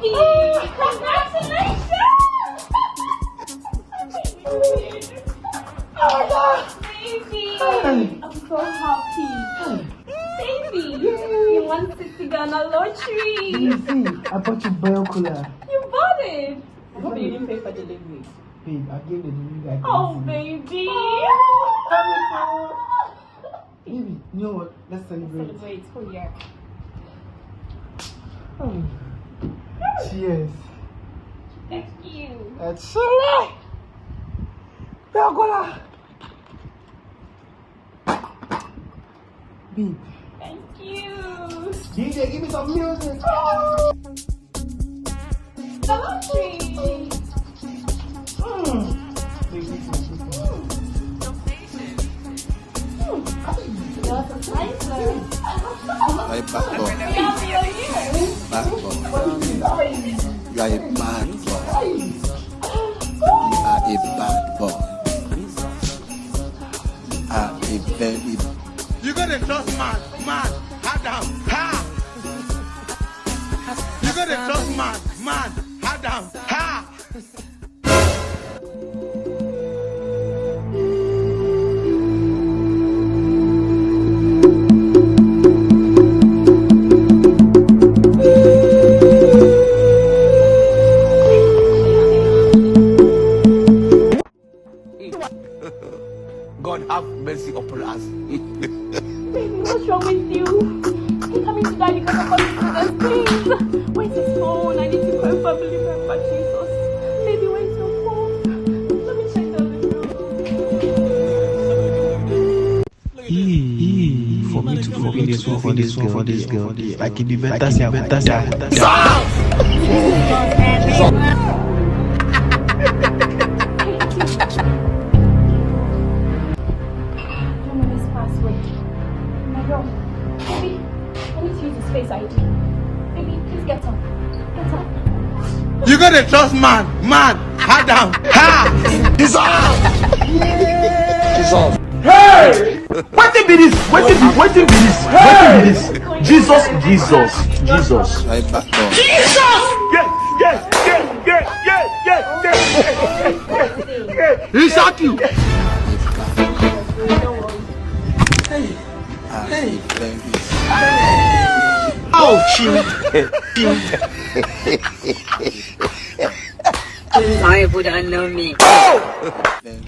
Congratulations! Oh my God! Baby! I'm so happy. Baby! You wanted to go on a lottery. You see, I bought you binocular. You bought it. I hope you didn't pay for delivery. Babe, I gave the delivery guy. Oh, baby! Baby, you know what? Let's celebrate. Celebrate. Oh, yeah. Cheers. Thank you. That's right. Binocular. Babe. Thank you. DJ, give me some music. The lottery. You're surprised, Hey, bad boy. Bad boy. You are a bad boy. You are a bad boy. You are a very. You gotta trust man, hard down, ha! You gotta trust man, hard down, ha! God have mercy upon us. Baby, what's wrong with you? You're coming to die because of all these students, please. Where's his phone? I need to call family member, Jesus. Baby, where's your phone? Let me check the room. For me to forgive this one for this girl, like it be better say. Baby, I need to use his face ID. Baby, please get up. Get up. You gotta trust man, hard down, ha! Jesus! Hey! What be this? What be this? Jesus. Hey, bad boy. Yeah. He shot you. Oh, shit. Some people don't know me. Very